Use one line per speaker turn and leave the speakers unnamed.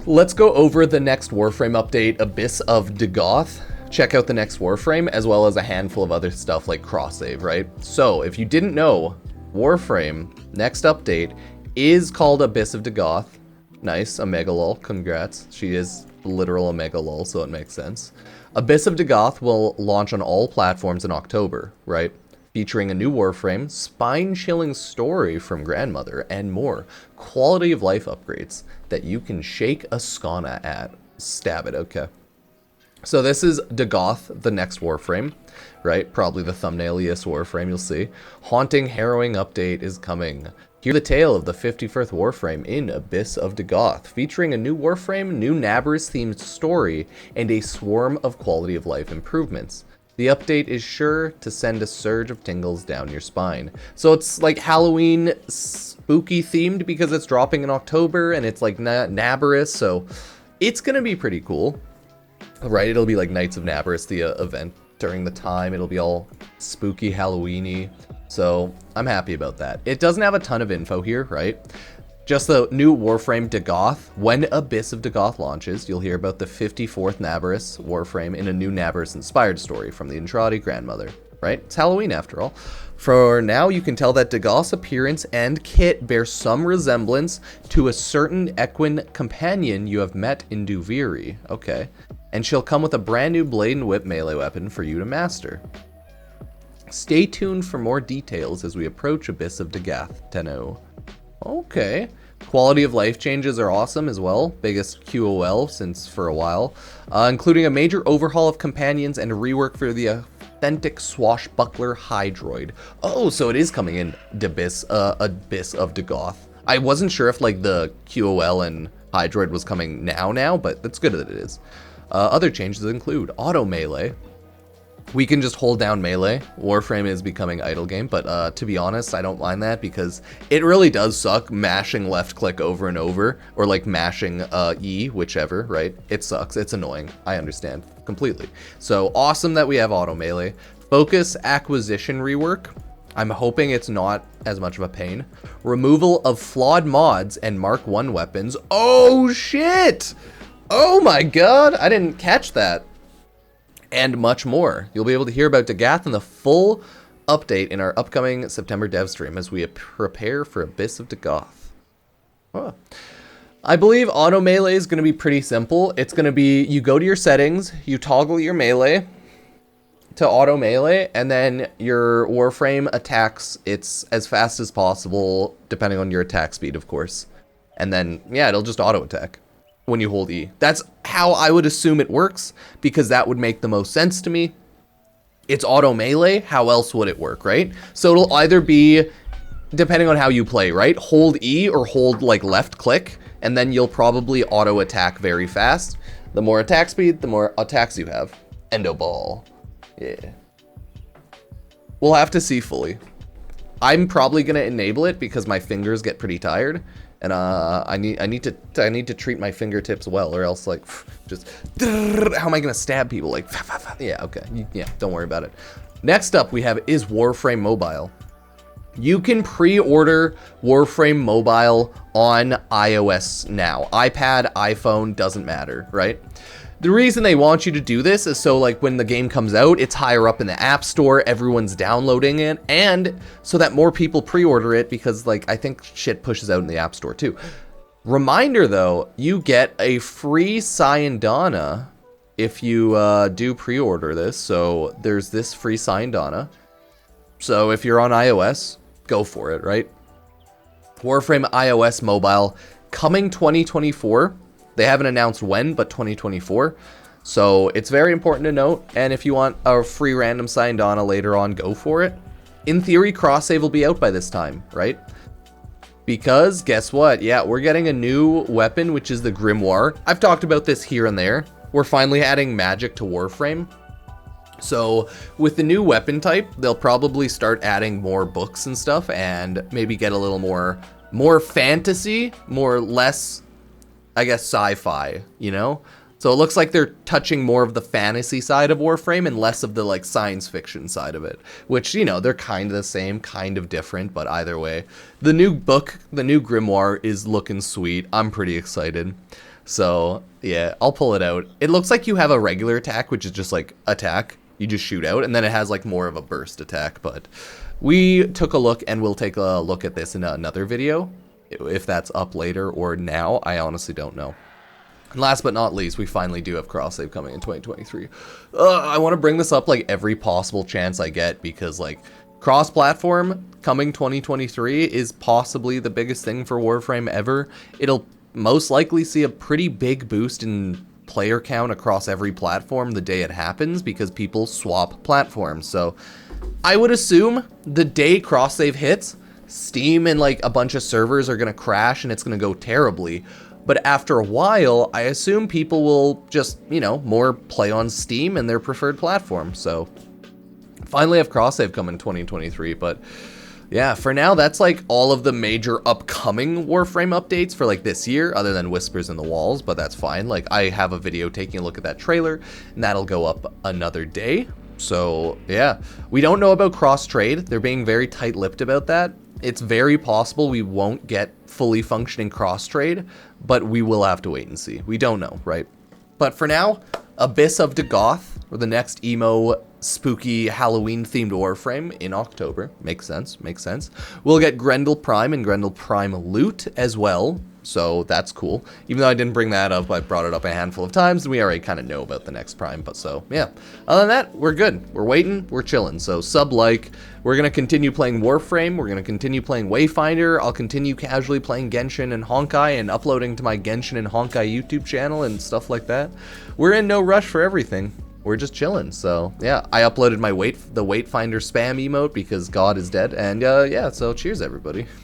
Let's go over the next Warframe update, Abyss of Dagath. Check out the next Warframe, as well as a handful of other stuff like cross-save, right? So, if you didn't know, Warframe, next update, is called Abyss of Dagath. Nice, Omega lol, congrats. She is literal Omega lol, so it makes sense. Abyss of Dagath will launch on all platforms in October, right? Featuring a new Warframe, spine-chilling story from Grandmother, and more quality of life upgrades that you can shake a skana at. Stab it, okay. So this is Dagoth, the next Warframe, right? Probably the thumbnailiest Warframe you'll see. Haunting, harrowing update is coming. Hear the tale of the 51st Warframe in Abyss of Dagath, featuring a new Warframe, new Nabrus-themed story, and a swarm of quality of life improvements. The update is sure to send a surge of tingles down your spine. So it's like Halloween spooky themed because it's dropping in October and it's like Nabrus, so it's gonna be pretty cool, right? It'll be like Knights of Nabrus, the event during the time. It'll be all spooky Halloween-y, so I'm happy about that. It doesn't have a ton of info here, right? Just the new Warframe Dagath. When Abyss of Dagath launches, you'll hear about the 54th Nabrus Warframe in a new Nabrus-inspired story from the Intradi Grandmother, right? It's Halloween after all. For now, you can tell that Dagoth's appearance and kit bear some resemblance to a certain equine companion you have met in Duviri. Okay. And she'll come with a brand new blade and whip melee weapon for you to master. Stay tuned for more details as we approach Abyss of Dagath 10.0. Okay. Quality of life changes are awesome as well. Biggest QOL since for a while. Including a major overhaul of companions and a rework for the authentic swashbuckler Hydroid. Oh, so it is coming in Abyss of Dagath. I wasn't sure if like the QOL and Hydroid was coming now, but that's good that it is. Other changes include auto melee. We can just hold down melee. Warframe is becoming idle game, but to be honest, I don't mind that because it really does suck mashing left click over and over, or like mashing E, whichever, right? It sucks, it's annoying, I understand completely. So awesome that we have auto melee. Focus acquisition rework. I'm hoping it's not as much of a pain. Removal of flawed mods and Mark 1 weapons. Oh shit! Oh my god, I didn't catch that. And much more. You'll be able to hear about Dagath and the full update in our upcoming September dev stream as we prepare for Abyss of Dagath. Huh. I believe auto melee is going to be pretty simple. It's going to be, you go to your settings, you toggle your melee to auto melee, and then your Warframe attacks it's as fast as possible, depending on your attack speed, of course. And then, yeah, it'll just auto attack when you hold E. That's how I would assume it works, because that would make the most sense to me. It's auto melee, how else would it work, right? So it'll either be, depending on how you play, right? Hold E or hold like left click, and then you'll probably auto attack very fast. The more attack speed, the more attacks you have. Endo ball. Yeah. We'll have to see fully. I'm probably gonna enable it because my fingers get pretty tired. And I need to treat my fingertips well, or else like just how am I gonna stab people? Like yeah, okay, yeah, don't worry about it. Next up we have is Warframe Mobile. You can pre-order Warframe Mobile on iOS now. iPad, iPhone, doesn't matter, right? The reason they want you to do this is so like when the game comes out, it's higher up in the App Store, everyone's downloading it, and so that more people pre-order it because like I think shit pushes out in the App Store too. Reminder though, you get a free Syandana if you do pre-order this. So there's this free Syandana. So if you're on iOS, go for it, right? Warframe iOS Mobile coming 2024. They haven't announced when, but 2024. So it's very important to note. And if you want a free random Syandana later on, go for it. In theory, cross-save will be out by this time, right? Because guess what? Yeah, we're getting a new weapon, which is the grimoire. I've talked about this here and there. We're finally adding magic to Warframe. So with the new weapon type, they'll probably start adding more books and stuff and maybe get a little more fantasy, less, I guess, sci-fi, you know? So it looks like they're touching more of the fantasy side of Warframe and less of the like science fiction side of it, which, you know, they're kind of the same, kind of different, but either way. The new book, the new grimoire is looking sweet. I'm pretty excited. So yeah, I'll pull it out. It looks like you have a regular attack, which is just like attack. You just shoot out, and then it has like more of a burst attack. But we took a look, and we'll take a look at this in another video. If that's up later or now, I honestly don't know. And last but not least, we finally do have cross-save coming in 2023. I want to bring this up like every possible chance I get, because like cross-platform coming 2023 is possibly the biggest thing for Warframe ever. It'll most likely see a pretty big boost in player count across every platform the day it happens, because people swap platforms. So I would assume the day cross-save hits, Steam and like a bunch of servers are going to crash and it's going to go terribly. But after a while, I assume people will just, you know, more play on Steam and their preferred platform. So finally have cross-save coming in 2023. But yeah, for now, that's like all of the major upcoming Warframe updates for like this year, other than Whispers in the Walls, but that's fine. Like I have a video taking a look at that trailer, and that'll go up another day. So yeah, we don't know about cross-trade. They're being very tight-lipped about that. It's very possible we won't get fully functioning cross-trade, but we will have to wait and see. We don't know, right? But for now, Abyss of Dagath, or the next emo, spooky, Halloween-themed Warframe in October. Makes sense, makes sense. We'll get Grendel Prime and Grendel Prime loot as well, so that's cool. Even though I didn't bring that up, I brought it up a handful of times, and we already kind of know about the next Prime, but so, yeah. Other than that, we're good. We're waiting, we're chilling, so sub-like. We're going to continue playing Warframe, we're going to continue playing Wayfinder, I'll continue casually playing Genshin and Honkai and uploading to my Genshin and Honkai YouTube channel and stuff like that. We're in no rush for everything. We're just chilling, so yeah. I uploaded my the Wayfinder spam emote because God is dead, and yeah, so cheers everybody.